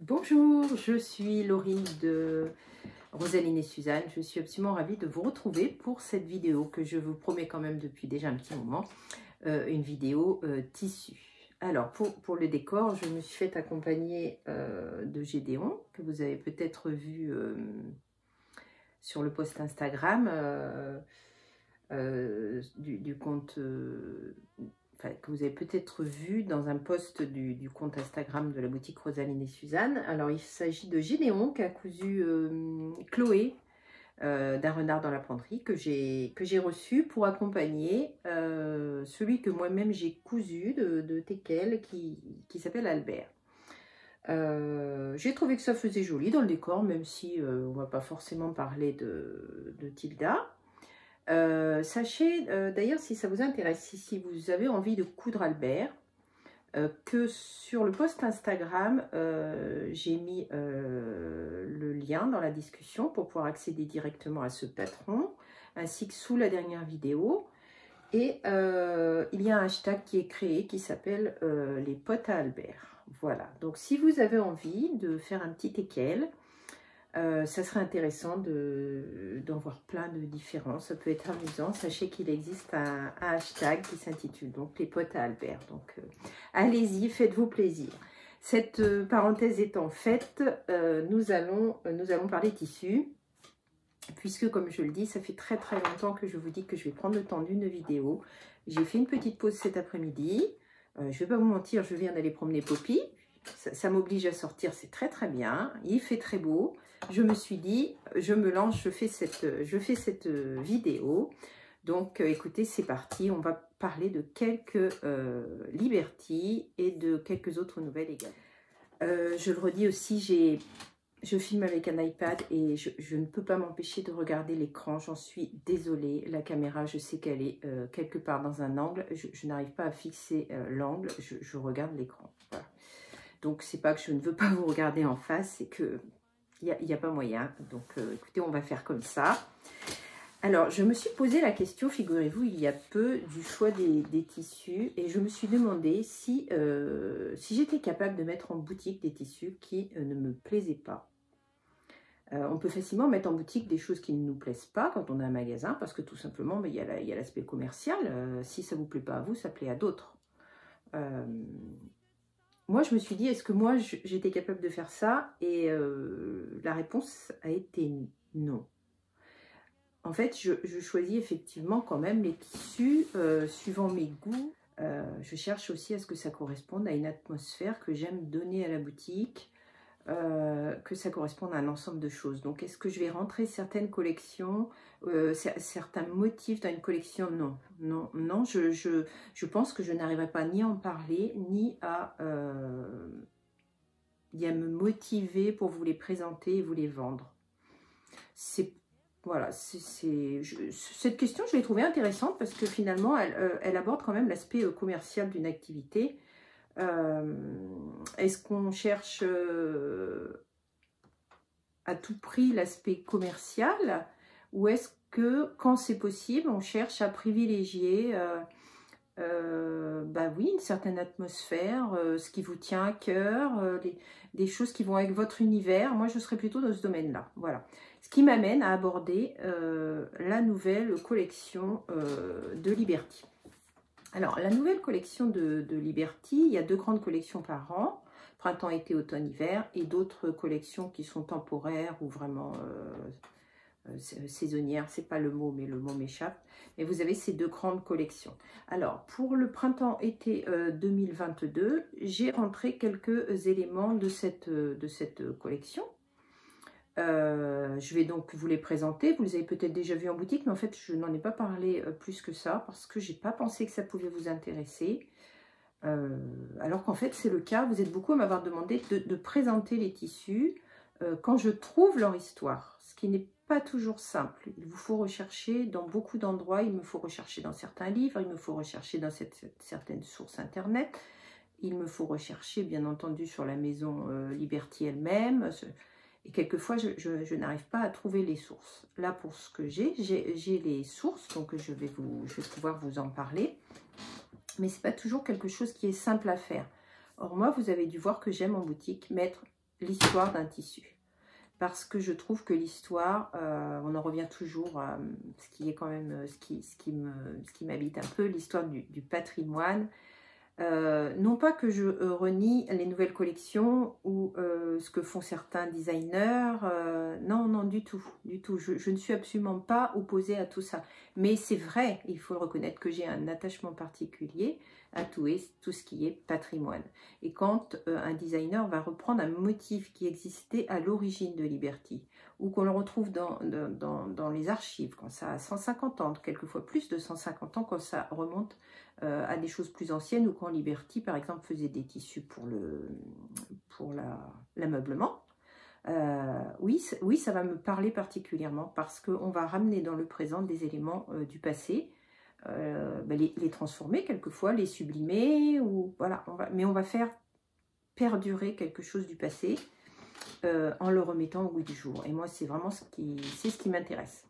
Bonjour, je suis Laurie de Rosaline et Suzanne. Je suis absolument ravie de vous retrouver pour cette vidéo que je vous promets quand même depuis déjà un petit moment, une vidéo tissu. Alors, pour le décor, je me suis fait accompagner de Gédéon, que vous avez peut-être vu sur le post Instagram du compte... que vous avez peut-être vu dans un post du compte Instagram de la boutique Rosaline et Suzanne. Alors, il s'agit de Gédéon qui a cousu Chloé d'un renard dans la penderie que j'ai reçu pour accompagner celui que moi-même j'ai cousu de teckel qui s'appelle Albert. J'ai trouvé que ça faisait joli dans le décor, même si on ne va pas forcément parler de Tilda. Sachez d'ailleurs, si ça vous intéresse, si vous avez envie de coudre Albert, que sur le post Instagram, j'ai mis le lien dans la discussion pour pouvoir accéder directement à ce patron, ainsi que sous la dernière vidéo. Et il y a un hashtag qui est créé qui s'appelle les potes à Albert. Voilà, donc si vous avez envie de faire un petit teckel, ça serait intéressant d'en voir plein de différents, ça peut être amusant. Sachez qu'il existe un hashtag qui s'intitule donc les potes à Albert, donc allez-y, faites-vous plaisir. Cette parenthèse étant faite, nous allons parler tissu, puisque comme je le dis, ça fait très longtemps que je vous dis que je vais prendre le temps d'une vidéo. J'ai fait une petite pause cet après-midi, je ne vais pas vous mentir, je viens d'aller promener Poppy, ça m'oblige à sortir, c'est très bien, il fait très beau. Je me suis dit, je me lance, je fais cette vidéo. Donc, écoutez, c'est parti. On va parler de quelques Liberty et de quelques autres nouvelles également. Je le redis aussi, je filme avec un iPad et je ne peux pas m'empêcher de regarder l'écran. J'en suis désolée. La caméra, je sais qu'elle est quelque part dans un angle. Je n'arrive pas à fixer l'angle. Je regarde l'écran. Voilà. Donc, c'est pas que je ne veux pas vous regarder en face, c'est que il n'y a pas moyen. Donc, écoutez, on va faire comme ça. Alors, je me suis posé la question, figurez-vous, il y a peu, du choix des tissus. Et je me suis demandé si j'étais capable de mettre en boutique des tissus qui ne me plaisaient pas. On peut facilement mettre en boutique des choses qui ne nous plaisent pas quand on a un magasin, parce que tout simplement, il y a l'aspect commercial. Si ça ne vous plaît pas à vous, ça plaît à d'autres. Moi, je me suis dit, est-ce que moi, j'étais capable de faire ça? Et la réponse a été non. En fait, je choisis effectivement quand même les tissus suivant mes goûts. Je cherche aussi à ce que ça corresponde à une atmosphère que j'aime donner à la boutique, que ça corresponde à un ensemble de choses. Donc, est-ce que je vais rentrer certaines collections, certains motifs dans une collection? Non, je pense que je n'arriverai pas ni à en parler, ni à me motiver pour vous les présenter et vous les vendre. Voilà, cette question, je l'ai trouvée intéressante parce que finalement, elle aborde quand même l'aspect commercial d'une activité. Est-ce qu'on cherche à tout prix l'aspect commercial, ou est-ce que quand c'est possible on cherche à privilégier oui, une certaine atmosphère, ce qui vous tient à cœur, des choses qui vont avec votre univers? Moi je serais plutôt dans ce domaine là, voilà, ce qui m'amène à aborder la nouvelle collection de Liberty. Alors, la nouvelle collection de Liberty, il y a 2 grandes collections par an, printemps, été, automne, hiver, et d'autres collections qui sont temporaires ou vraiment saisonnières, c'est pas le mot, mais le mot m'échappe. Mais vous avez ces 2 grandes collections. Alors, pour le printemps-été 2022, j'ai rentré quelques éléments de cette collection. Je vais donc vous les présenter. Vous les avez peut-être déjà vus en boutique, mais en fait, je n'en ai pas parlé plus que ça parce que j'ai pas pensé que ça pouvait vous intéresser. Alors qu'en fait, c'est le cas. Vous êtes beaucoup à m'avoir demandé de présenter les tissus quand je trouve leur histoire, ce qui n'est pas toujours simple. Il vous faut rechercher dans beaucoup d'endroits. Il me faut rechercher dans certains livres, il me faut rechercher dans certaines sources internet, il me faut rechercher, bien entendu, sur la maison Liberty elle-même. Et quelquefois, je n'arrive pas à trouver les sources. Là, pour ce que j'ai les sources, donc je vais pouvoir vous en parler. Mais ce n'est pas toujours quelque chose qui est simple à faire. Or, moi, vous avez dû voir que j'aime en boutique mettre l'histoire d'un tissu. Parce que je trouve que l'histoire, on en revient toujours à ce qui est quand même ce qui m'habite un peu, l'histoire du patrimoine. Non pas que je renie les nouvelles collections ou ce que font certains designers, non, non, du tout, du tout. Je ne suis absolument pas opposée à tout ça. Mais c'est vrai, il faut le reconnaître, que j'ai un attachement particulier à tout ce qui est patrimoine. Et quand un designer va reprendre un motif qui existait à l'origine de Liberty, ou qu'on le retrouve dans les archives, quand ça a 150 ans, quelquefois plus de 150 ans, quand ça remonte à des choses plus anciennes, ou quand Liberty, par exemple, faisait des tissus pour l'ameublement. Oui, ça va me parler particulièrement parce qu'on va ramener dans le présent des éléments du passé, les transformer quelquefois, les sublimer, ou voilà, mais on va faire perdurer quelque chose du passé en le remettant au goût du jour. Et moi, c'est vraiment ce qui m'intéresse.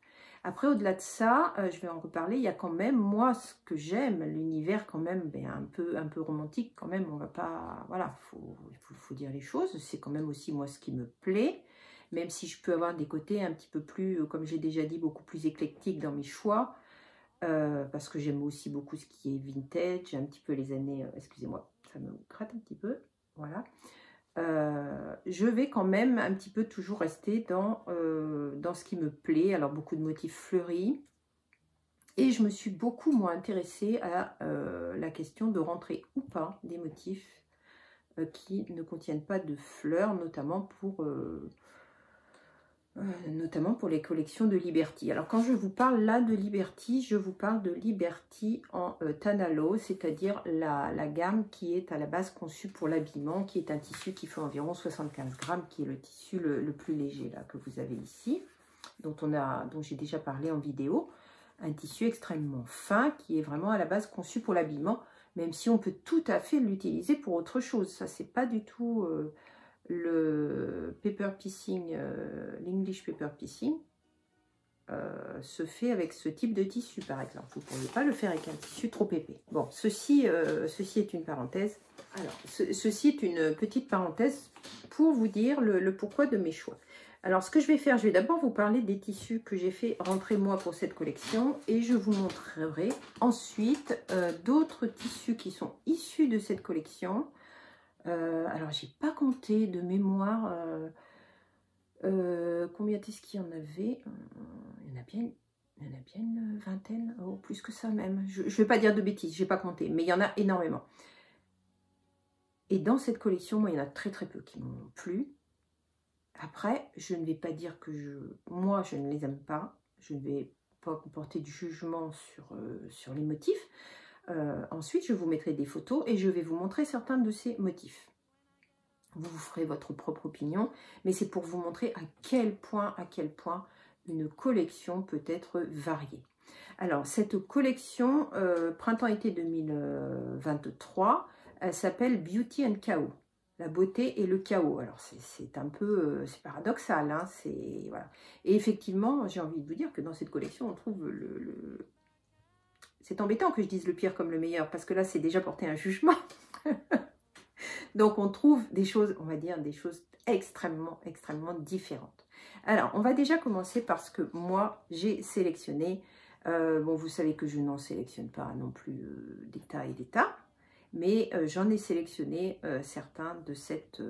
Après, au-delà de ça, je vais en reparler, il y a quand même, moi, ce que j'aime, l'univers quand même, un peu romantique quand même, on va pas, voilà, faut dire les choses, c'est quand même aussi moi ce qui me plaît, même si je peux avoir des côtés un petit peu plus, comme j'ai déjà dit, beaucoup plus éclectiques dans mes choix, parce que j'aime aussi beaucoup ce qui est vintage, un petit peu les années, excusez-moi, ça me gratte un petit peu, voilà. Je vais quand même un petit peu toujours rester dans ce qui me plaît. Alors beaucoup de motifs fleuris. Et je me suis beaucoup moins intéressée à la question de rentrer ou pas des motifs qui ne contiennent pas de fleurs, notamment pour les collections de Liberty. Alors quand je vous parle là de Liberty, je vous parle de Liberty en Tanalo, c'est-à-dire la gamme qui est à la base conçue pour l'habillement, qui est un tissu qui fait environ 75 grammes, qui est le tissu le plus léger là que vous avez ici, dont j'ai déjà parlé en vidéo. Un tissu extrêmement fin qui est vraiment à la base conçu pour l'habillement, même si on peut tout à fait l'utiliser pour autre chose. Ça, c'est pas du tout... le paper piecing, l'English paper piecing, se fait avec ce type de tissu, par exemple. Vous ne pourriez pas le faire avec un tissu trop épais. Bon, ceci est une parenthèse. Alors, ceci est une petite parenthèse pour vous dire le pourquoi de mes choix. Alors, ce que je vais faire, je vais d'abord vous parler des tissus que j'ai fait rentrer moi pour cette collection, et je vous montrerai ensuite d'autres tissus qui sont issus de cette collection. Alors, j'ai pas compté de mémoire combien est-ce qu'il y en avait. Il y en a bien une vingtaine, oh, plus que ça même. Je ne vais pas dire de bêtises, j'ai pas compté, mais il y en a énormément. Et dans cette collection, moi, il y en a très très peu qui m'ont plu. Après, je ne vais pas dire que moi, je ne les aime pas. Je ne vais pas porter du jugement sur les motifs. Ensuite, je vous mettrai des photos et je vais vous montrer certains de ces motifs. Vous ferez votre propre opinion, mais c'est pour vous montrer à quel point une collection peut être variée. Alors, cette collection printemps-été 2023, elle s'appelle Beauty and Chaos, la beauté et le chaos. Alors, c'est un peu, c'est paradoxal, hein, voilà. Et effectivement, j'ai envie de vous dire que dans cette collection, on trouve c'est embêtant que je dise le pire comme le meilleur, parce que là, c'est déjà porter un jugement. Donc, on trouve des choses, on va dire, des choses extrêmement, extrêmement différentes. Alors, on va déjà commencer parce que moi, j'ai sélectionné, bon, vous savez que je n'en sélectionne pas non plus des tas et des tas, mais j'en ai sélectionné certains de cette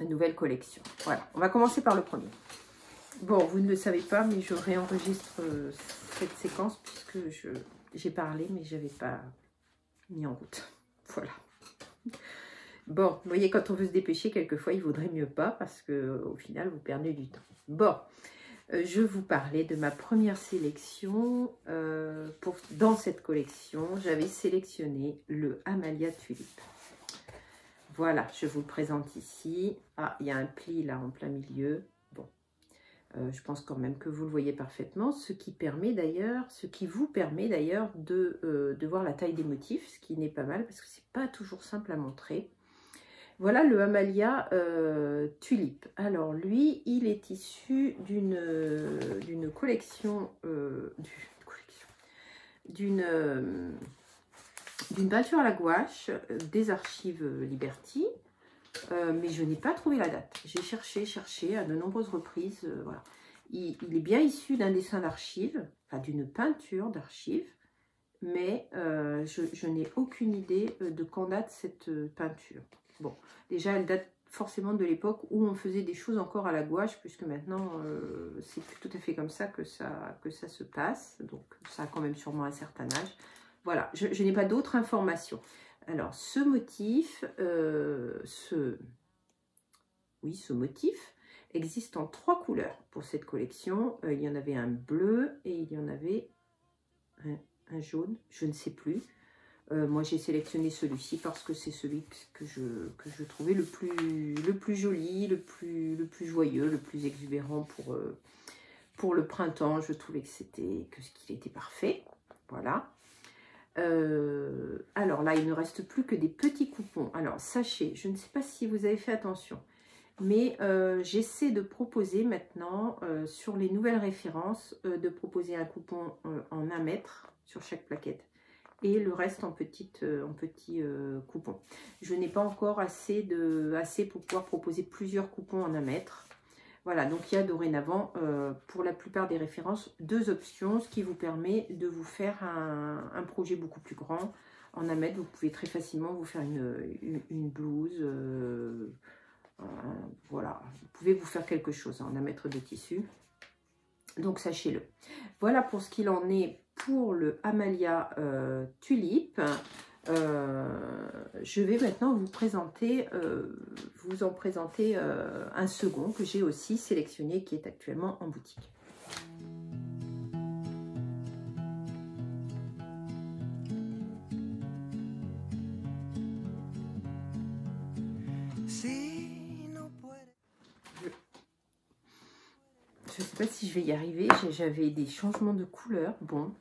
nouvelle collection. Voilà, on va commencer par le premier. Bon, vous ne le savez pas, mais je réenregistre cette séquence puisque j'ai parlé, mais je n'avais pas mis en route. Voilà. Bon, vous voyez, quand on veut se dépêcher, quelquefois, il vaudrait mieux pas parce que au final, vous perdez du temps. Bon, je vous parlais de ma première sélection. Dans cette collection, j'avais sélectionné le Amalia Tulip. Voilà, je vous le présente ici. Ah, il y a un pli là en plein milieu. Bon, je pense quand même que vous le voyez parfaitement, ce qui vous permet d'ailleurs de voir la taille des motifs, ce qui n'est pas mal parce que c'est pas toujours simple à montrer. Voilà le Amalia Tulip. Alors lui, il est issu d'une collection, d'une peinture à la gouache des archives Liberty. mais je n'ai pas trouvé la date. J'ai cherché à de nombreuses reprises. Voilà. Il est bien issu d'un dessin d'archives, enfin d'une peinture d'archives, mais je n'ai aucune idée de quand date cette peinture. Bon, déjà elle date forcément de l'époque où on faisait des choses encore à la gouache, puisque maintenant c'est plus tout à fait comme ça que ça se passe, donc ça a quand même sûrement un certain âge. Voilà, je n'ai pas d'autres informations. Alors ce motif, ce motif existe en 3 couleurs pour cette collection. Il y en avait un bleu et il y en avait un jaune, je ne sais plus. Moi j'ai sélectionné celui-ci parce que c'est celui que je trouvais le plus joli, le plus joyeux, le plus exubérant pour le printemps. Je trouvais qu'il était parfait. Voilà. Alors là il ne reste plus que des petits coupons. Alors sachez, je ne sais pas si vous avez fait attention, mais j'essaie de proposer maintenant sur les nouvelles références de proposer un coupon en 1 mètre sur chaque plaquette et le reste en petits coupons. Je n'ai pas encore assez pour pouvoir proposer plusieurs coupons en 1 mètre. Voilà, donc il y a dorénavant pour la plupart des références 2 options, ce qui vous permet de vous faire un projet beaucoup plus grand. En 1 mètre, vous pouvez très facilement vous faire une blouse. Voilà, vous pouvez vous faire quelque chose en 1 mètre de tissu. Donc sachez-le. Voilà pour ce qu'il en est pour le Amalia Tulipe. Je vais maintenant vous en présenter un second que j'ai aussi sélectionné, qui est actuellement en boutique. Je ne sais pas si je vais y arriver, j'avais des changements de couleur. Bon,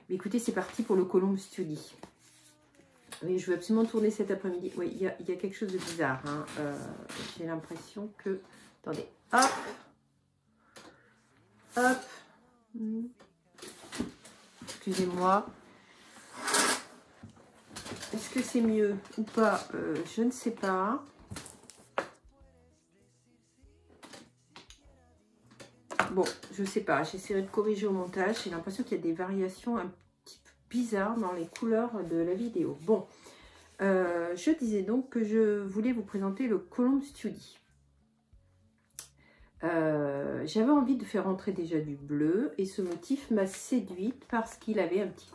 mais écoutez, c'est parti pour le Colombe Study. Oui, je veux absolument tourner cet après-midi. Oui, il y a quelque chose de bizarre. Hein. J'ai l'impression que... Attendez, hop, hop. Excusez-moi. Est-ce que c'est mieux ou pas? Je ne sais pas. Bon, je sais pas. J'essaierai de corriger au montage. J'ai l'impression qu'il y a des variations un petit peu bizarres dans les couleurs de la vidéo. Bon, je disais donc que je voulais vous présenter le Colombe Study. J'avais envie de faire entrer déjà du bleu et ce motif m'a séduite parce qu'il avait un petit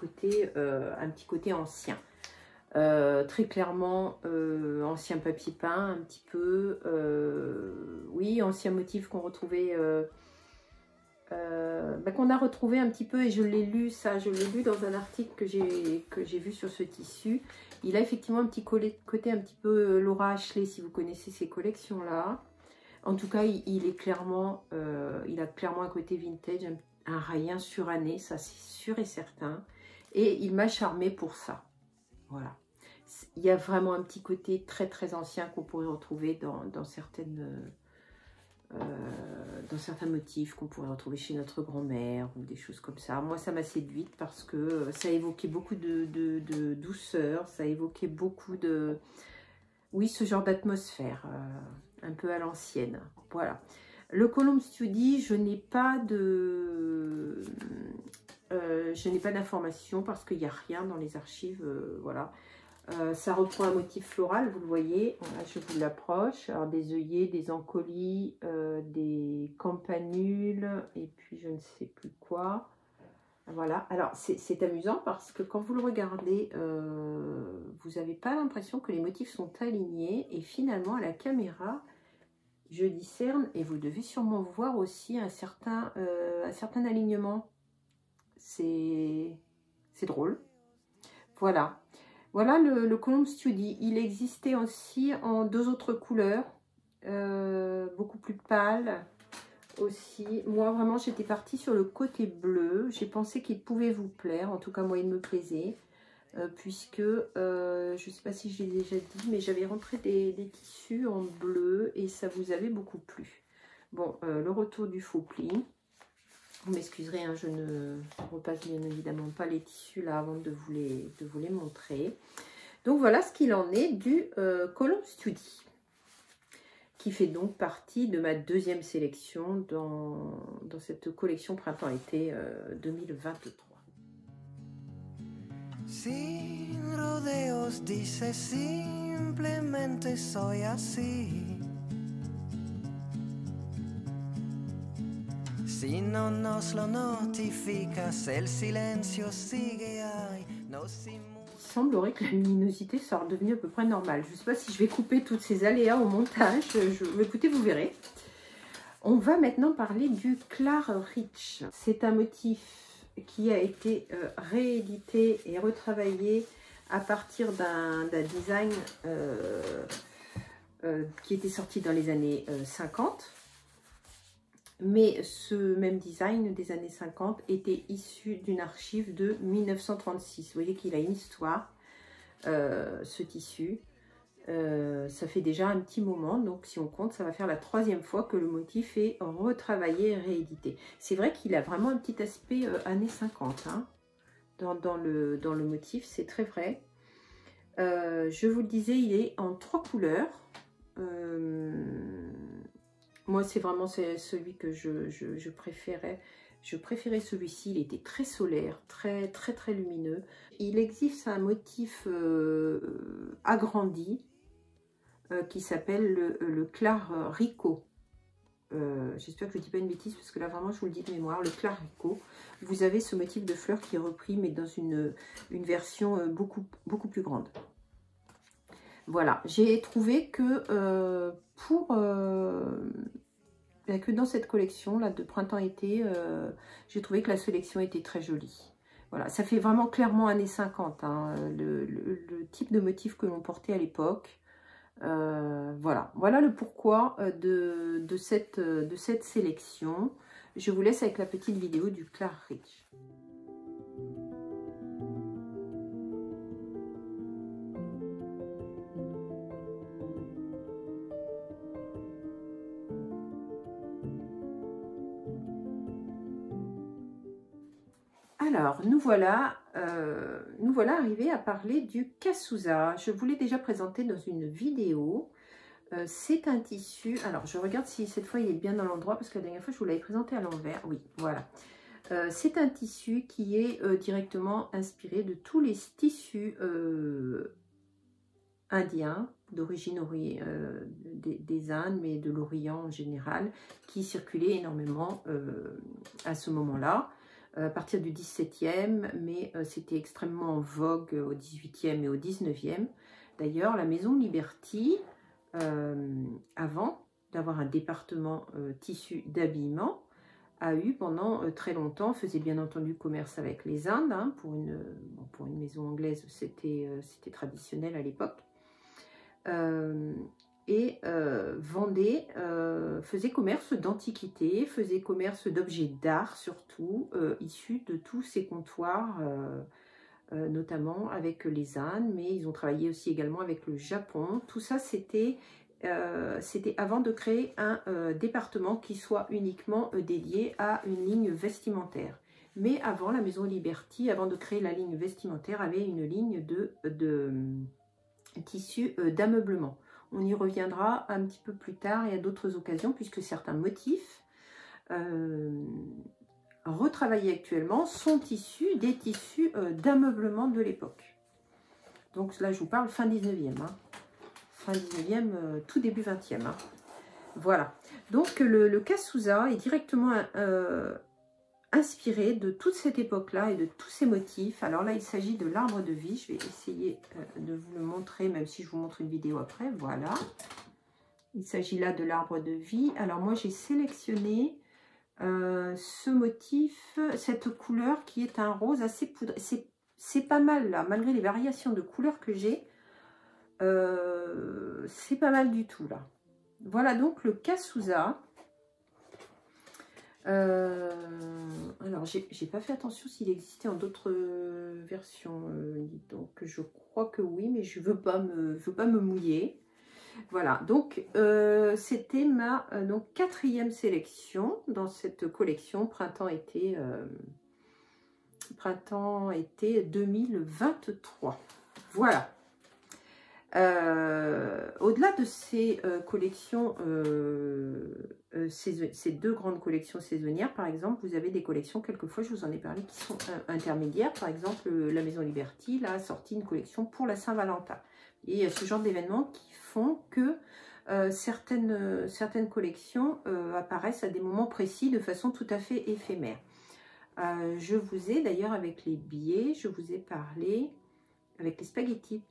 côté ancien. Très clairement ancien papier peint, un petit peu, oui, ancien motif qu'on retrouvait, qu'on a retrouvé un petit peu, et je l'ai lu dans un article que j'ai vu sur ce tissu. Il a effectivement un petit côté un petit peu Laura Ashley, si vous connaissez ces collections là. En tout cas, il a clairement un côté vintage, un rayon suranné, ça c'est sûr et certain. Et il m'a charmé pour ça. Voilà. Il y a vraiment un petit côté très très ancien qu'on pourrait retrouver dans certains motifs qu'on pourrait retrouver chez notre grand-mère ou des choses comme ça. Moi, ça m'a séduite parce que ça évoquait beaucoup de douceur, ça évoquait beaucoup de... Oui, ce genre d'atmosphère, un peu à l'ancienne. Voilà. Le Colombe Study, je n'ai pas d'informations parce qu'il n'y a rien dans les archives. Voilà. Ça reprend un motif floral, vous le voyez. Voilà, je vous l'approche. Alors, des œillets, des encolis, des campanules et puis je ne sais plus quoi. Voilà, alors c'est amusant parce que quand vous le regardez, vous n'avez pas l'impression que les motifs sont alignés et finalement à la caméra, je discerne, et vous devez sûrement voir aussi un certain alignement. C'est drôle. Voilà, voilà le Colombe Study. Il existait aussi en 2 autres couleurs, beaucoup plus pâles. Aussi, moi vraiment j'étais partie sur le côté bleu. J'ai pensé qu'il pouvait vous plaire, en tout cas moi il me plaisait, puisque je ne sais pas si je l'ai déjà dit, mais j'avais rentré des tissus en bleu et ça vous avait beaucoup plu. Bon, le retour du faux pli, vous m'excuserez, hein, je ne repasse bien évidemment pas les tissus là avant de vous les montrer. Donc voilà ce qu'il en est du Colombe Study. qui fait donc partie de ma deuxième sélection dans cette collection printemps-été 2023. Sin rodeos, dice simplemente soy así. Si no nos lo notificas, el silencio sigue ahí. Il semblerait que la luminosité soit redevenue à peu près normale. Je ne sais pas si je vais couper toutes ces aléas au montage. Écoutez, vous verrez. On va maintenant parler du Clare Rich. C'est un motif qui a été réédité et retravaillé à partir d'un design qui était sorti dans les années 50. Mais ce même design des années 50 était issu d'une archive de 1936. Vous voyez qu'il a une histoire, ce tissu. Ça fait déjà un petit moment, donc si on compte, ça va faire la 3e fois que le motif est retravaillé et réédité. C'est vrai qu'il a vraiment un petit aspect années 50 hein, dans le motif, c'est très vrai. Je vous le disais, il est en 3 couleurs. Moi, c'est vraiment celui que je préférais. Je préférais celui-ci, il était très solaire, très lumineux. Il existe un motif agrandi qui s'appelle le Clare Rico. J'espère que je ne dis pas une bêtise parce que là vraiment je vous le dis de mémoire. Le Clare Rico, vous avez ce motif de fleurs qui est repris mais dans une version beaucoup plus grande. Voilà, j'ai trouvé que que dans cette collection là de printemps-été, j'ai trouvé que la sélection était très jolie. Voilà, ça fait vraiment clairement années 50, hein, le type de motif que l'on portait à l'époque. Voilà le pourquoi de cette sélection. Je vous laisse avec la petite vidéo du Clare Rich. Alors, nous voilà arrivés à parler du Cazuza. Je vous l'ai déjà présenté dans une vidéo. C'est un tissu, alors je regarde si cette fois il est bien dans l'endroit, parce que la dernière fois je vous l'avais présenté à l'envers. Oui, voilà. C'est un tissu qui est directement inspiré de tous les tissus indiens, d'origine des Indes, mais de l'Orient en général, qui circulaient énormément à ce moment-là. À partir du 17e, mais c'était extrêmement en vogue au 18e et au 19e. D'ailleurs, la maison Liberty, avant d'avoir un département tissu d'habillement, a eu pendant très longtemps, faisait bien entendu commerce avec les Indes, hein, pour une maison anglaise, c'était traditionnel à l'époque, faisait commerce d'antiquités, faisait commerce d'objets d'art surtout, issus de tous ces comptoirs, notamment avec les Indes, mais ils ont travaillé aussi également avec le Japon. Tout ça, c'était avant de créer un département qui soit uniquement dédié à une ligne vestimentaire. Mais avant, la maison Liberty, avant de créer la ligne vestimentaire, avait une ligne de tissu d'ameublement. On y reviendra un petit peu plus tard et à d'autres occasions, puisque certains motifs retravaillés actuellement sont issus des tissus d'ameublement de l'époque. Donc là, je vous parle fin 19e. Hein. Fin 19e, tout début 20e. Hein. Voilà. Donc le Cazuza est directement inspiré de toute cette époque-là et de tous ces motifs. Alors là, il s'agit de l'arbre de vie. Je vais essayer de vous le montrer, même si je vous montre une vidéo après. Voilà. Il s'agit là de l'arbre de vie. Alors moi, j'ai sélectionné ce motif, cette couleur qui est un rose assez poudré. C'est pas mal là, malgré les variations de couleurs que j'ai. C'est pas mal du tout là. Voilà donc le Cazuza. Alors j'ai pas fait attention s'il existait en d'autres versions, donc je crois que oui, mais je veux pas me mouiller. Voilà, donc c'était ma donc 4e sélection dans cette collection printemps-été 2023. Voilà. Au-delà de ces collections, ces deux grandes collections saisonnières, par exemple, vous avez des collections, quelquefois je vous en ai parlé, qui sont intermédiaires. Par exemple, la Maison Liberty là, a sorti une collection pour la Saint-Valentin. Et il y a ce genre d'événements qui font que certaines collections apparaissent à des moments précis de façon tout à fait éphémère. Je vous ai d'ailleurs avec les billets, je vous ai parlé avec les spaghettis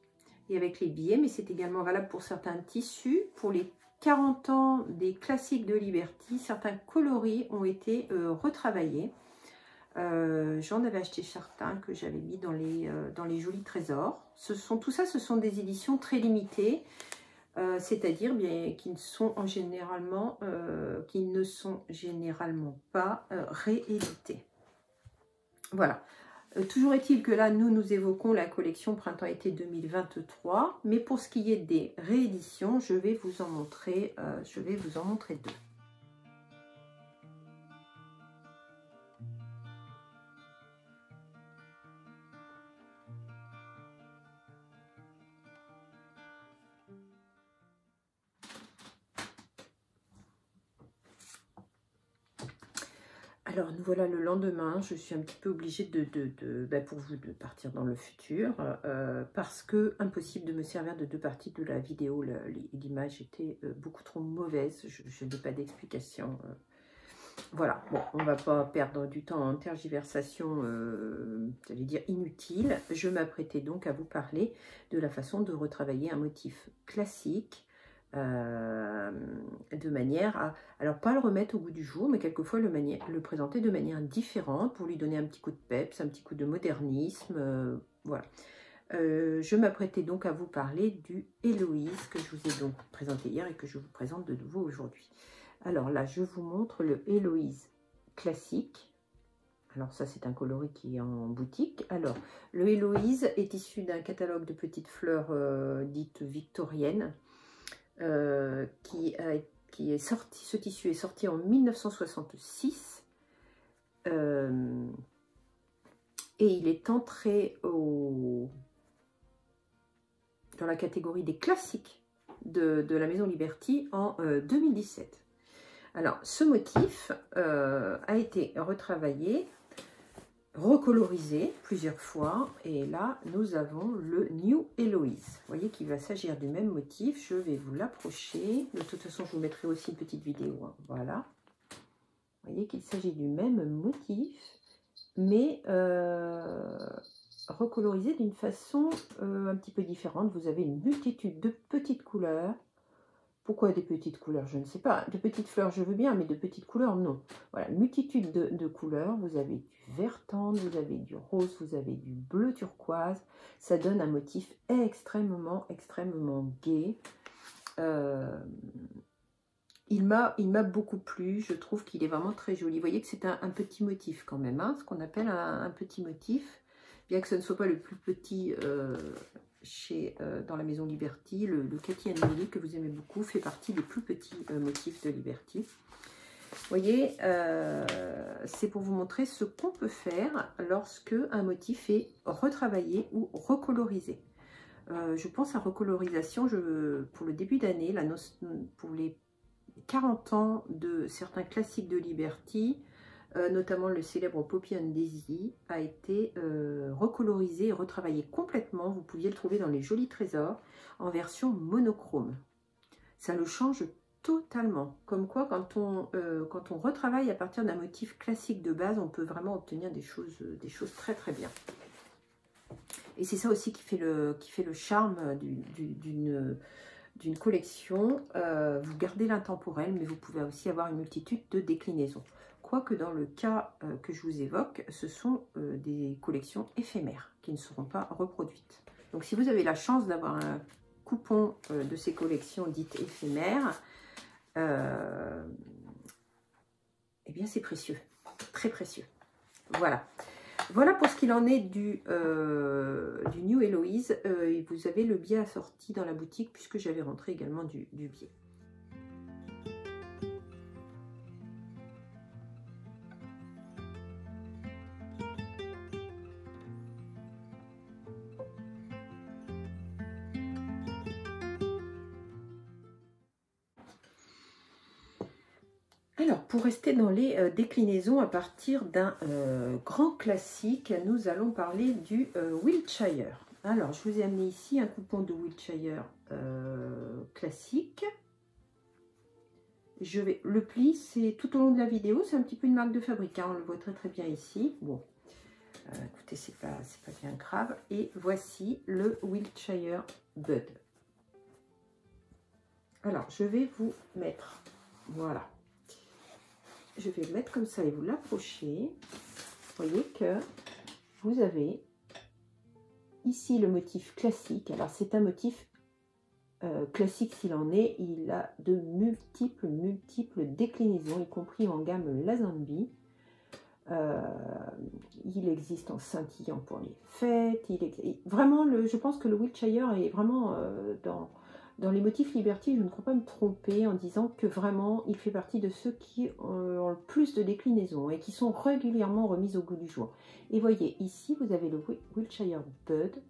et avec les billets, mais c'est également valable pour certains tissus. Pour les 40 ans des classiques de Liberty, certains coloris ont été retravaillés. J'en avais acheté certains que j'avais mis dans les jolis trésors. Tout ça, ce sont des éditions très limitées, c'est-à-dire bien qui ne sont généralement pas réédités. Voilà. Toujours est-il que là, nous évoquons la collection Printemps-été 2023. Mais pour ce qui est des rééditions, je vais vous en montrer deux. Alors, nous voilà le lendemain. Je suis un petit peu obligée pour vous de partir dans le futur parce que impossible de me servir de deux parties de la vidéo. L'image était beaucoup trop mauvaise. Je n'ai pas d'explication. Voilà, bon, on ne va pas perdre du temps en tergiversation, j'allais dire inutile. Je m'apprêtais donc à vous parler de la façon de retravailler un motif classique de manière à, alors pas le remettre au goût du jour, mais quelquefois le présenter de manière différente pour lui donner un petit coup de peps, un petit coup de modernisme, voilà. Je m'apprêtais donc à vous parler du Héloïse que je vous ai donc présenté hier et que je vous présente de nouveau aujourd'hui. Alors là, je vous montre le Héloïse classique. Alors ça, c'est un coloris qui est en boutique. Alors, le Héloïse est issu d'un catalogue de petites fleurs dites victoriennes. Qui est sorti, ce tissu est sorti en 1966 et il est entré dans la catégorie des classiques de la Maison Liberty en 2017. Alors, ce motif a été retravaillé, recolorisé plusieurs fois, et là nous avons le New Héloïse. Vous voyez qu'il va s'agir du même motif. Je vais vous l'approcher. De toute façon, je vous mettrai aussi une petite vidéo. Hein. Voilà. Vous voyez qu'il s'agit du même motif, mais recolorisé d'une façon un petit peu différente. Vous avez une multitude de petites couleurs. Pourquoi des petites couleurs? Je ne sais pas. De petites fleurs, je veux bien, mais de petites couleurs, non. Voilà, une multitude de couleurs. Vous avez du vert tendre, vous avez du rose, vous avez du bleu turquoise. Ça donne un motif extrêmement gai. Il m'a beaucoup plu. Je trouve qu'il est vraiment très joli. Vous voyez que c'est un petit motif quand même, hein, ce qu'on appelle un petit motif. Bien que ce ne soit pas le plus petit dans la Maison Liberty, le Cathy Anneli que vous aimez beaucoup fait partie des plus petits motifs de Liberty. Vous voyez, c'est pour vous montrer ce qu'on peut faire lorsque un motif est retravaillé ou recolorisé. Je pense à recolorisation pour le début d'année, pour les 40 ans de certains classiques de Liberty, notamment le célèbre Poppy and Daisy, a été recolorisé et retravaillé complètement. Vous pouviez le trouver dans les jolis trésors en version monochrome. Ça le change totalement. Comme quoi, quand on retravaille à partir d'un motif classique de base, on peut vraiment obtenir des choses très très bien. Et c'est ça aussi qui fait le charme d'une collection. Vous gardez l'intemporel, mais vous pouvez aussi avoir une multitude de déclinaisons. Quoique dans le cas que je vous évoque, ce sont des collections éphémères qui ne seront pas reproduites. Donc si vous avez la chance d'avoir un coupon de ces collections dites éphémères, eh bien c'est précieux, très précieux. Voilà. Voilà pour ce qu'il en est du New Héloïse. Vous avez le billet assorti dans la boutique puisque j'avais rentré également du billet. Alors, pour rester dans les déclinaisons à partir d'un grand classique, nous allons parler du Wiltshire. Alors, je vous ai amené ici un coupon de Wiltshire classique. Le pli, c'est tout au long de la vidéo, c'est un petit peu une marque de fabrique, hein, on le voit très très bien ici. Bon, écoutez, c'est pas bien grave. Et voici le Wiltshire Bud. Alors, je vais vous mettre, voilà. Je vais le mettre comme ça et vous l'approcher. Vous voyez que vous avez ici le motif classique. Alors, c'est un motif classique s'il en est. Il a de multiples déclinaisons, y compris en gamme Lazenby. Il existe en scintillant pour les fêtes. Vraiment, je pense que le Wiltshire est vraiment dans les motifs Liberty. Je ne crois pas me tromper en disant que vraiment, il fait partie de ceux qui ont le plus de déclinaisons et qui sont régulièrement remises au goût du jour. Et voyez, ici, vous avez le Wiltshire Bud,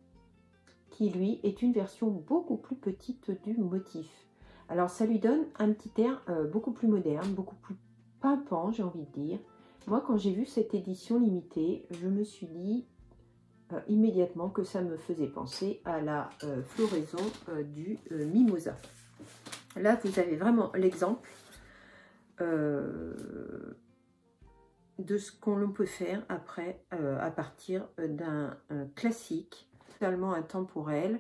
qui lui est une version beaucoup plus petite du motif. Alors, ça lui donne un petit air beaucoup plus moderne, beaucoup plus pimpant, j'ai envie de dire. Moi, quand j'ai vu cette édition limitée, je me suis dit immédiatement que ça me faisait penser à la floraison du mimosa. Là, vous avez vraiment l'exemple de ce qu'on peut faire après à partir d'un classique totalement intemporel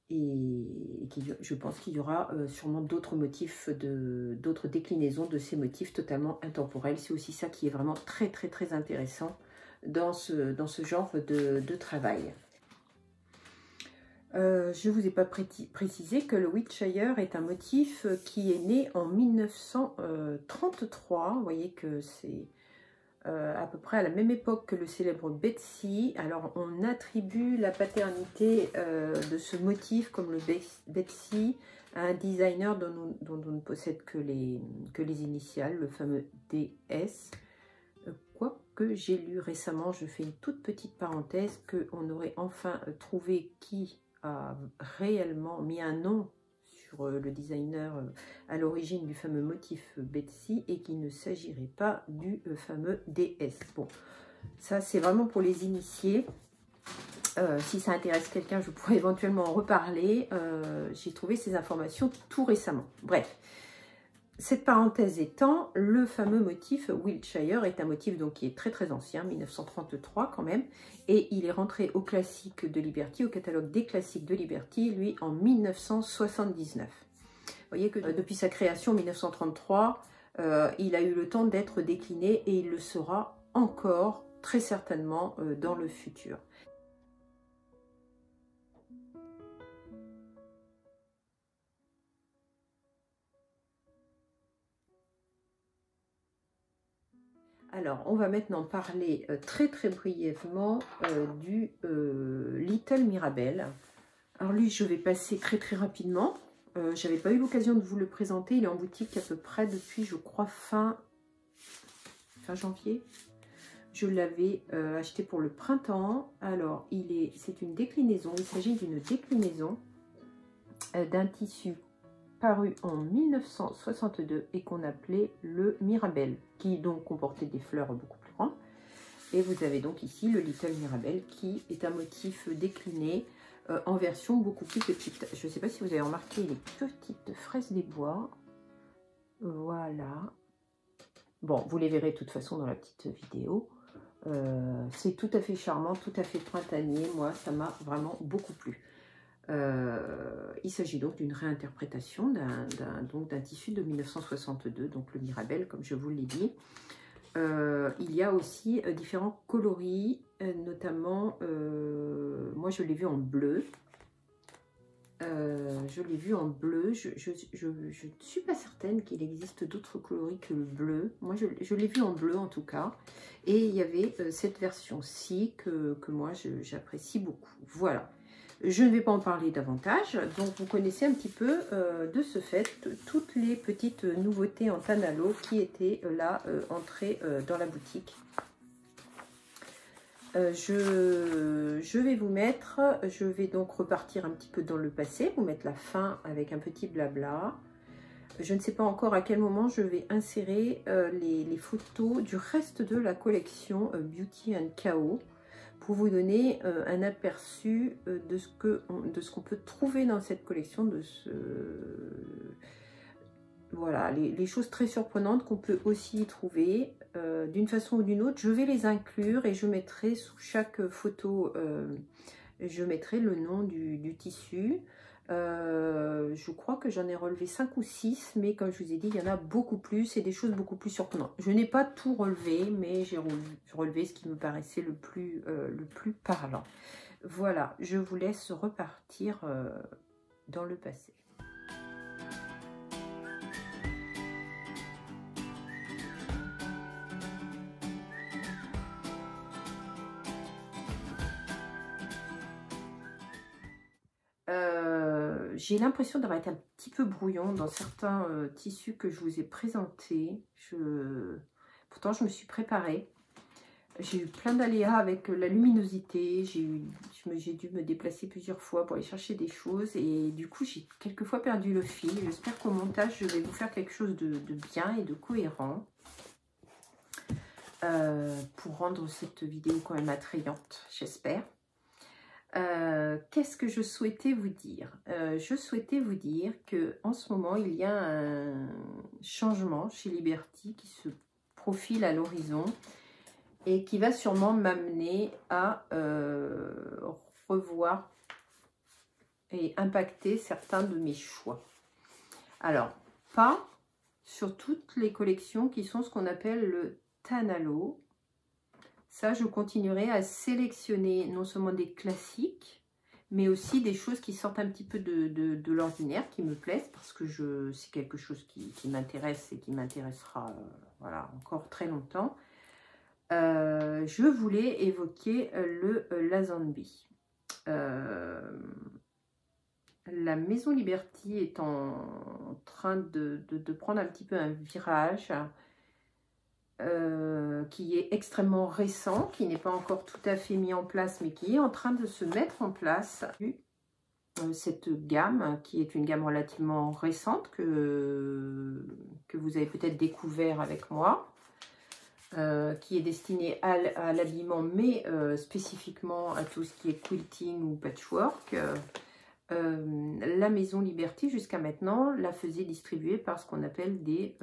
et je pense qu'il y aura sûrement d'autres motifs, d'autres déclinaisons de ces motifs totalement intemporels. C'est aussi ça qui est vraiment très intéressant dans ce genre de travail. Je ne vous ai pas précisé que le Wiltshire est un motif qui est né en 1933. Vous voyez que c'est à peu près à la même époque que le célèbre Betsy. Alors on attribue la paternité de ce motif comme le Betsy à un designer dont on ne possède que les initiales, le fameux DS. Quoique j'ai lu récemment, je fais une toute petite parenthèse, qu'on aurait enfin trouvé qui a réellement mis un nom sur le designer à l'origine du fameux motif Betsy et qu'il ne s'agirait pas du fameux DS. Bon, ça c'est vraiment pour les initiés. Si ça intéresse quelqu'un, je pourrais éventuellement en reparler. J'ai trouvé ces informations tout récemment. Bref, cette parenthèse étant, le fameux motif Wiltshire est un motif donc qui est très ancien, 1933 quand même, et il est rentré au classique de Liberty, au catalogue des classiques de Liberty, lui en 1979. Vous voyez que depuis sa création en 1933, il a eu le temps d'être décliné et il le sera encore très certainement dans le futur. Alors, on va maintenant parler très brièvement du Little Mirabelle. Alors lui, je vais passer très rapidement. J'avais pas eu l'occasion de vous le présenter. Il est en boutique à peu près depuis, je crois, fin janvier. Je l'avais acheté pour le printemps. Alors, c'est une déclinaison. Il s'agit d'une déclinaison d'un tissu paru en 1962 et qu'on appelait le Mirabelle, qui donc comportait des fleurs beaucoup plus grandes. Et vous avez donc ici le Little Mirabelle qui est un motif décliné en version beaucoup plus petite. Je ne sais pas si vous avez remarqué les petites fraises des bois. Voilà. Bon, vous les verrez de toute façon dans la petite vidéo. C'est tout à fait charmant, tout à fait printanier. Moi, ça m'a vraiment beaucoup plu. Il s'agit donc d'une réinterprétation d'un tissu de 1962, donc le Mirabelle, comme je vous l'ai dit. Il y a aussi différents coloris, notamment, moi je l'ai vu en bleu. Je ne suis pas certaine qu'il existe d'autres coloris que le bleu. Moi je l'ai vu en bleu en tout cas. Et il y avait cette version-ci que moi j'apprécie beaucoup. Voilà. Je ne vais pas en parler davantage, donc vous connaissez un petit peu de ce fait toutes les petites nouveautés en Tanalo qui étaient là entrées dans la boutique. Je vais donc repartir un petit peu dans le passé, vous mettre la fin avec un petit blabla. Je ne sais pas encore à quel moment je vais insérer les photos du reste de la collection Beauty and Chaos pour vous donner un aperçu de ce qu'on peut trouver dans cette collection, voilà, les choses très surprenantes qu'on peut aussi y trouver d'une façon ou d'une autre. Je vais les inclure et je mettrai sous chaque photo, je mettrai le nom du tissu. Je crois que j'en ai relevé 5 ou 6, mais comme je vous ai dit, il y en a beaucoup plus et des choses beaucoup plus surprenantes. Je n'ai pas tout relevé, mais j'ai relevé ce qui me paraissait le plus parlant. Voilà, je vous laisse repartir dans le passé. J'ai l'impression d'avoir été un petit peu brouillon dans certains tissus que je vous ai présentés. Pourtant, je me suis préparée. J'ai eu plein d'aléas avec la luminosité. J'ai dû me déplacer plusieurs fois pour aller chercher des choses. Et du coup, j'ai quelquefois perdu le fil. J'espère qu'au montage, je vais vous faire quelque chose de bien et de cohérent. Pour rendre cette vidéo quand même attrayante, j'espère. Qu'est-ce que je souhaitais vous dire? Je souhaitais vous dire que en ce moment il y a un changement chez Liberty qui se profile à l'horizon et qui va sûrement m'amener à revoir et impacter certains de mes choix. Alors, pas sur toutes les collections qui sont ce qu'on appelle le Tanalo. Ça, je continuerai à sélectionner non seulement des classiques, mais aussi des choses qui sortent un petit peu de l'ordinaire, qui me plaisent, parce que c'est quelque chose qui m'intéresse et qui m'intéressera voilà, encore très longtemps. Je voulais évoquer le Lazenby. La Maison Liberty est en train de prendre un petit peu un virage qui est extrêmement récent, qui n'est pas encore tout à fait mis en place, mais qui est en train de se mettre en place. Cette gamme, qui est une gamme relativement récente, que vous avez peut-être découvert avec moi, qui est destinée à l'habillement, mais spécifiquement à tout ce qui est quilting ou patchwork. La Maison Liberty, jusqu'à maintenant, la faisait distribuer par ce qu'on appelle des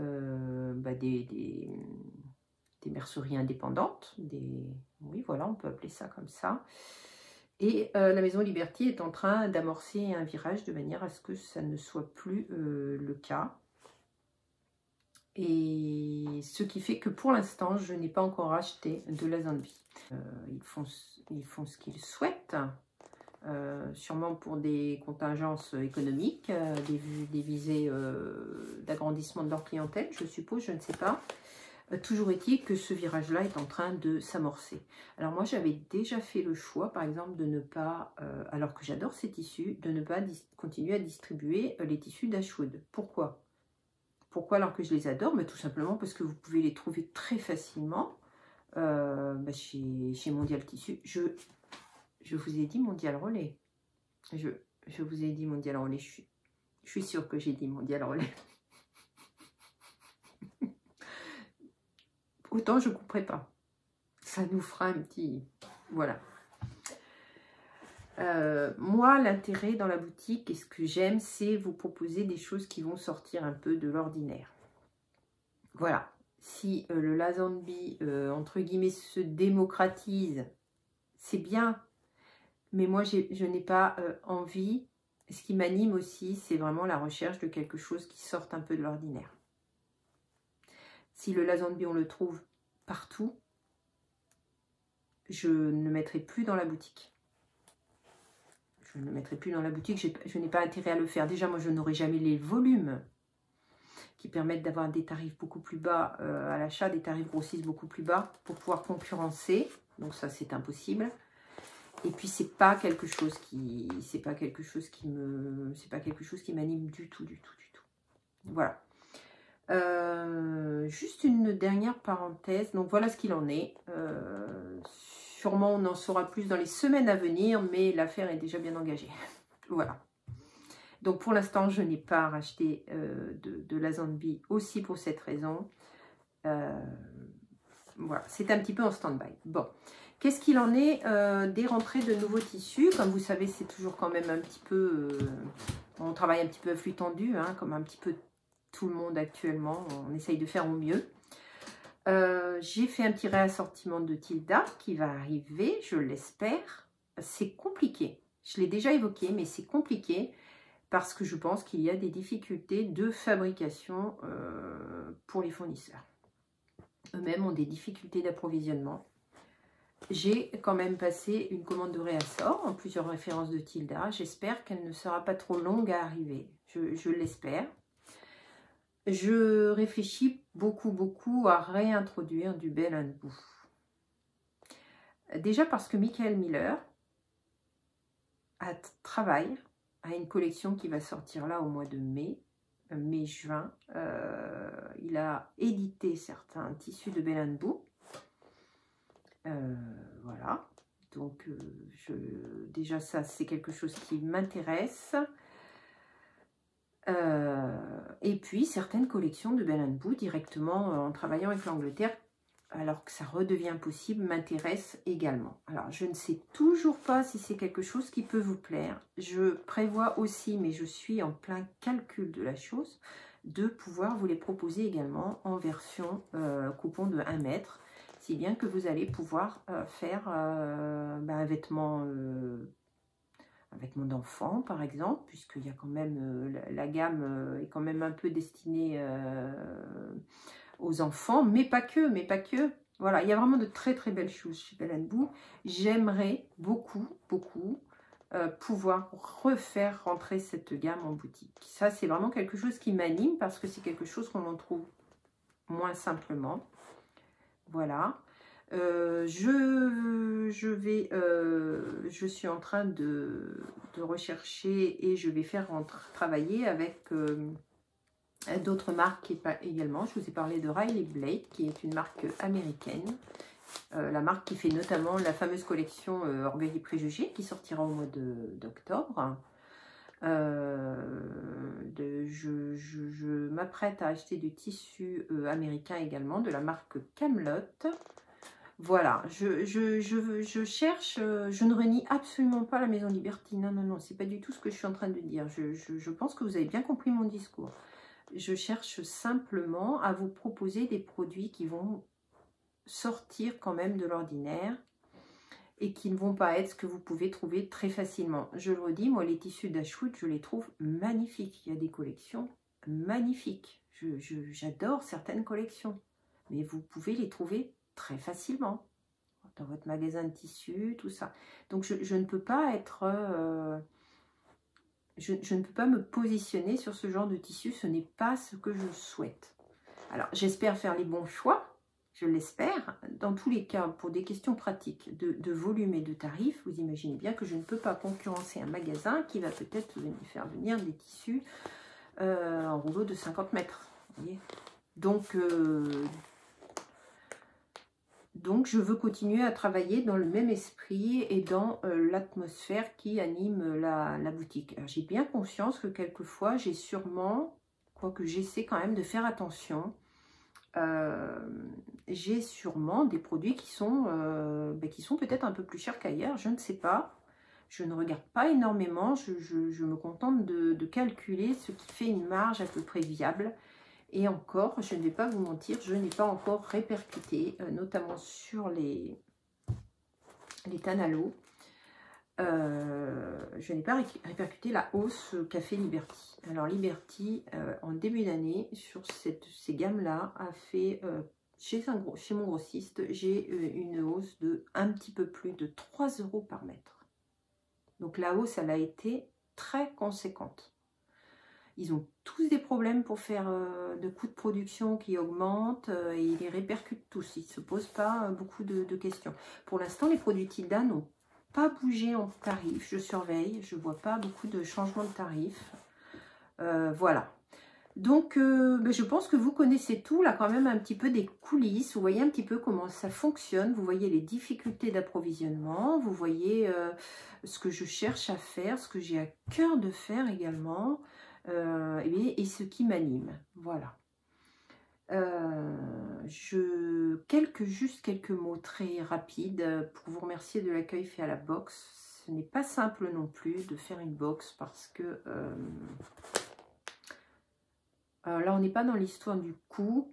merceries indépendantes, oui voilà, on peut appeler ça comme ça. Et la Maison Liberty est en train d'amorcer un virage de manière à ce que ça ne soit plus le cas. Et ce qui fait que pour l'instant, je n'ai pas encore acheté de Lazenby. Ils font ce qu'ils souhaitent, sûrement pour des contingences économiques, des visées d'agrandissement de leur clientèle, je suppose, je ne sais pas. Toujours est-il que ce virage-là est en train de s'amorcer. Alors moi, j'avais déjà fait le choix, par exemple, de ne pas, alors que j'adore ces tissus, de ne pas continuer à distribuer les tissus d'Ashwood. Pourquoi? Pourquoi alors que je les adore? Tout simplement parce que vous pouvez les trouver très facilement chez Mondial Tissu. Je vous ai dit Mondial Relais. Je vous ai dit Mondial Relais. Je suis sûre que j'ai dit Mondial Relais. Autant je ne couperai pas. Ça nous fera un petit... Voilà. Moi, l'intérêt dans la boutique, et ce que j'aime, c'est vous proposer des choses qui vont sortir un peu de l'ordinaire. Voilà. Si le Lazenby, entre guillemets, se démocratise, c'est bien. Mais moi, je n'ai pas envie. Ce qui m'anime aussi, c'est vraiment la recherche de quelque chose qui sorte un peu de l'ordinaire. Si le Lazenby, on le trouve partout, je ne le mettrai plus dans la boutique. Je ne le mettrai plus dans la boutique, je n'ai pas intérêt à le faire. Déjà, moi, je n'aurai jamais les volumes qui permettent d'avoir des tarifs beaucoup plus bas à l'achat, des tarifs grossistes beaucoup plus bas pour pouvoir concurrencer. Donc ça, c'est impossible. Et puis, c'est pas quelque chose qui m'anime du tout. Voilà. Juste une dernière parenthèse. Donc, voilà ce qu'il en est. Sûrement, on en saura plus dans les semaines à venir, mais l'affaire est déjà bien engagée. Voilà. Donc pour l'instant, je n'ai pas racheté de la Zambi aussi pour cette raison. Voilà, c'est un petit peu en stand-by. Bon, qu'est-ce qu'il en est des rentrées de nouveaux tissus? Comme vous savez, c'est toujours quand même un petit peu... on travaille un petit peu à flux tendu, hein, comme un petit peu tout le monde actuellement. On essaye de faire au mieux. J'ai fait un petit réassortiment de Tilda qui va arriver, je l'espère. C'est compliqué. Je l'ai déjà évoqué, mais c'est compliqué parce que je pense qu'il y a des difficultés de fabrication pour les fournisseurs. Eux-mêmes ont des difficultés d'approvisionnement. J'ai quand même passé une commande de réassort en plusieurs références de Tilda. J'espère qu'elle ne sera pas trop longue à arriver. Je l'espère. Je réfléchis beaucoup à réintroduire du Bell & Boo. Déjà parce que Michael Miller travaille à une collection qui va sortir là au mois de mai-juin. Il a édité certains tissus de Bell & Boo. Voilà. Donc, déjà ça, c'est quelque chose qui m'intéresse. Et puis certaines collections de Bell & Boo directement en travaillant avec l'Angleterre, alors que ça redevient possible, m'intéresse également. Alors je ne sais toujours pas si c'est quelque chose qui peut vous plaire. Je prévois aussi, mais je suis en plein calcul de la chose, de pouvoir vous les proposer également en version coupon de 1 mètre, si bien que vous allez pouvoir faire un vêtement d'enfant par exemple, puisqu'il y a quand même la gamme est quand même un peu destinée aux enfants, mais pas que, Voilà, il y a vraiment de très belles choses chez Bell & Boo. J'aimerais beaucoup pouvoir refaire rentrer cette gamme en boutique. Ça, c'est vraiment quelque chose qui m'anime parce que c'est quelque chose qu'on en trouve moins simplement. Voilà. Je suis en train de rechercher et je vais faire travailler avec d'autres marques également. Je vous ai parlé de Riley Blake, qui est une marque américaine. La marque qui fait notamment la fameuse collection Orgueil et Préjugés, qui sortira au mois d'octobre. Je m'apprête à acheter du tissu américain également, de la marque Camelot. Voilà, je cherche, je ne renie absolument pas la Maison Liberty. Non, c'est pas du tout ce que je suis en train de dire. Je pense que vous avez bien compris mon discours. Je cherche simplement à vous proposer des produits qui vont sortir quand même de l'ordinaire et qui ne vont pas être ce que vous pouvez trouver très facilement. Je le redis, moi les tissus d'Ashwood, je les trouve magnifiques. Il y a des collections magnifiques. J'adore certaines collections, mais vous pouvez les trouver très facilement dans votre magasin de tissus, tout ça. Donc je ne peux pas être... je ne peux pas me positionner sur ce genre de tissu, ce n'est pas ce que je souhaite. Alors j'espère faire les bons choix, je l'espère. Dans tous les cas, pour des questions pratiques de volume et de tarifs, vous imaginez bien que je ne peux pas concurrencer un magasin qui va peut-être faire venir des tissus en rouleau de 50 mètres. Vous voyez, donc, je veux continuer à travailler dans le même esprit et dans l'atmosphère qui anime la boutique. J'ai bien conscience que quelquefois, j'ai sûrement, quoique j'essaie quand même de faire attention, j'ai sûrement des produits qui sont peut-être un peu plus chers qu'ailleurs, je ne sais pas. Je ne regarde pas énormément, je me contente de calculer ce qui fait une marge à peu près viable. Et encore, je ne vais pas vous mentir, je n'ai pas encore répercuté, notamment sur les Tanalo, je n'ai pas répercuté la hausse qu'a fait Liberty. Alors Liberty, en début d'année, sur ces gammes-là, a fait, chez mon grossiste, j'ai une hausse de un petit peu plus de 3 € par mètre. Donc la hausse, elle a été très conséquente. Ils ont tous des problèmes pour faire de coûts de production qui augmentent et ils les répercutent tous. Ils ne se posent pas beaucoup de questions. Pour l'instant, les produits Tilda n'ont pas bougé en tarif. Je surveille, je ne vois pas beaucoup de changements de tarifs. Voilà. Donc, ben, je pense que vous connaissez tout, là, quand même, un petit peu des coulisses. Vous voyez un petit peu comment ça fonctionne. Vous voyez les difficultés d'approvisionnement. Vous voyez ce que je cherche à faire, ce que j'ai à cœur de faire également. Et ce qui m'anime. Voilà. Juste quelques mots très rapides pour vous remercier de l'accueil fait à la box. Ce n'est pas simple non plus de faire une box parce que... là, on n'est pas dans l'histoire du coût,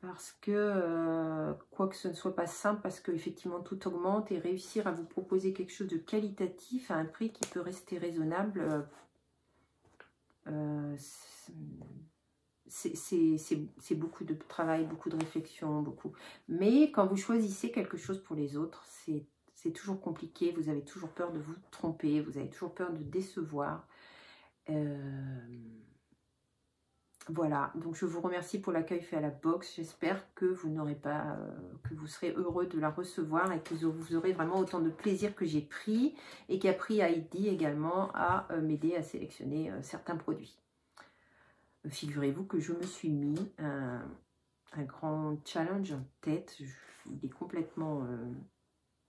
parce que, quoique ce ne soit pas simple, parce qu'effectivement tout augmente, et réussir à vous proposer quelque chose de qualitatif à un prix qui peut rester raisonnable, c'est beaucoup de travail, beaucoup de réflexion, beaucoup. Mais quand vous choisissez quelque chose pour les autres, c'est toujours compliqué, vous avez toujours peur de vous tromper, vous avez toujours peur de décevoir. Voilà, donc je vous remercie pour l'accueil fait à la box. J'espère que vous n'aurez pas, que vous serez heureux de la recevoir et que vous aurez vraiment autant de plaisir que j'ai pris et qu'a pris Heidi également à m'aider à sélectionner certains produits. Figurez-vous que je me suis mis un grand challenge en tête. Il est complètement...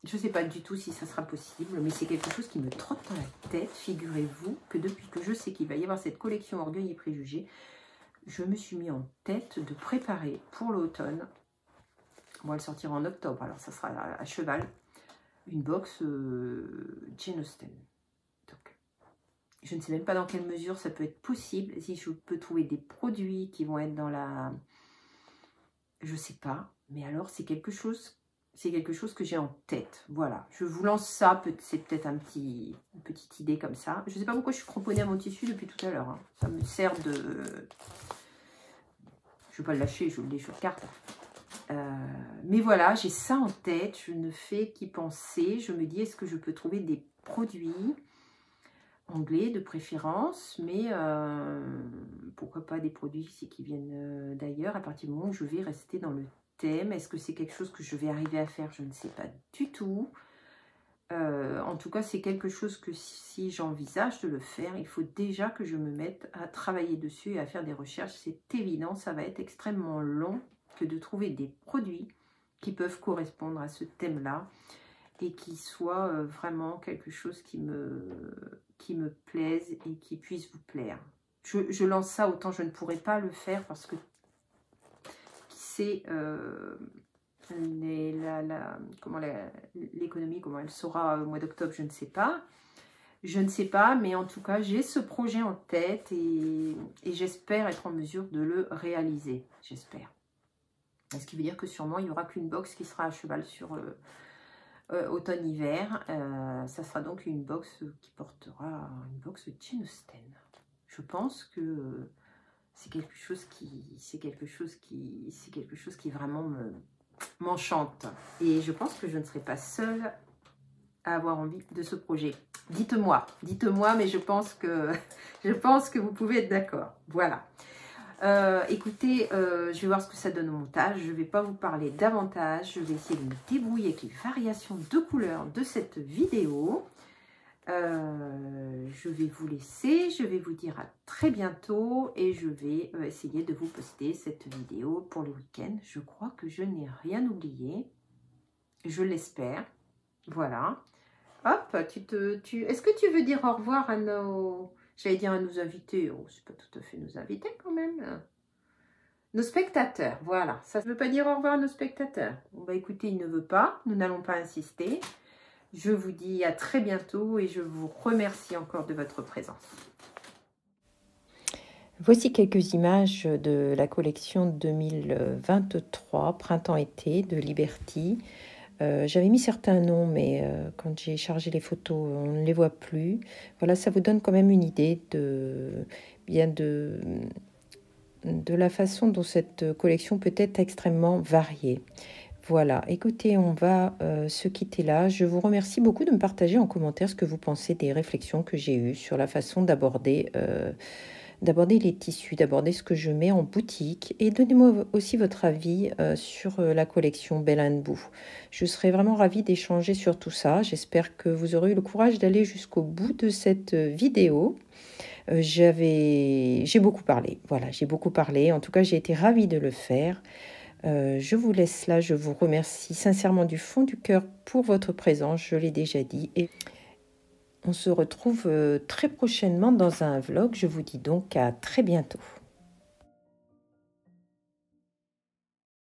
je ne sais pas du tout si ça sera possible, mais c'est quelque chose qui me trotte dans la tête. Figurez-vous que depuis que je sais qu'il va y avoir cette collection Orgueil et Préjugés, je me suis mis en tête de préparer pour l'automne, on va le sortir en octobre, alors ça sera à cheval, une box Jane Austen. Donc, je ne sais même pas dans quelle mesure ça peut être possible, si je peux trouver des produits qui vont être dans la... Je ne sais pas, mais alors c'est quelque chose que j'ai en tête. Voilà, je vous lance ça, c'est peut-être une petite idée comme ça. Je ne sais pas pourquoi je suis cramponnée à mon tissu depuis tout à l'heure. Hein. Ça me sert de... Je ne vais pas le lâcher, je le carte. Mais voilà, j'ai ça en tête, je ne fais qu'y penser. Je me dis, est-ce que je peux trouver des produits anglais de préférence, mais pourquoi pas des produits ici qui viennent d'ailleurs, à partir du moment où je vais rester dans le thème. Est-ce que c'est quelque chose que je vais arriver à faire? Je ne sais pas du tout. En tout cas, c'est quelque chose que si j'envisage de le faire, il faut déjà que je me mette à travailler dessus et à faire des recherches. C'est évident, ça va être extrêmement long que de trouver des produits qui peuvent correspondre à ce thème-là et qui soient vraiment quelque chose qui me plaise et qui puisse vous plaire. Je lance ça, autant je ne pourrais pas le faire parce que c'est... l'économie, comment elle sera au mois d'octobre, je ne sais pas. Je ne sais pas, mais en tout cas, j'ai ce projet en tête et j'espère être en mesure de le réaliser. J'espère. Ce qui veut dire que sûrement, il n'y aura qu'une box qui sera à cheval sur automne-hiver. Ça sera donc une box qui portera une box Jane Austen. Je pense que c'est quelque chose qui vraiment m'enchante. Et je pense que je ne serai pas seule à avoir envie de ce projet. Dites-moi, mais je pense que vous pouvez être d'accord. Voilà. Écoutez, je vais voir ce que ça donne au montage. Je ne vais pas vous parler davantage. Je vais essayer de me débrouiller avec les variations de couleurs de cette vidéo. Je vais vous laisser. Je vais vous dire à très bientôt. Et je vais essayer de vous poster cette vidéo pour le week-end. Je crois que je n'ai rien oublié. Je l'espère. Voilà. Hop, est-ce que tu veux dire au revoir à nos... J'allais dire à nos invités. Oh, c'est pas tout à fait nos invités quand même. Nos spectateurs, voilà. Ça ne veut pas dire au revoir à nos spectateurs. Bon, bah écoutez, il ne veut pas. Nous n'allons pas insister. Je vous dis à très bientôt et je vous remercie encore de votre présence. Voici quelques images de la collection 2023, printemps-été de Liberty. J'avais mis certains noms, mais quand j'ai chargé les photos, on ne les voit plus. Voilà, ça vous donne quand même une idée de la façon dont cette collection peut être extrêmement variée. Voilà, écoutez, on va se quitter là. Je vous remercie beaucoup de me partager en commentaire ce que vous pensez des réflexions que j'ai eues sur la façon d'aborder d'aborder les tissus, d'aborder ce que je mets en boutique et donnez-moi aussi votre avis sur la collection Belle Boo. Je serais vraiment ravie d'échanger sur tout ça. J'espère que vous aurez eu le courage d'aller jusqu'au bout de cette vidéo. J'ai beaucoup parlé, voilà, j'ai beaucoup parlé. En tout cas, j'ai été ravie de le faire. Je vous laisse là, je vous remercie sincèrement du fond du cœur pour votre présence, je l'ai déjà dit. Et on se retrouve très prochainement dans un vlog. Je vous dis donc à très bientôt.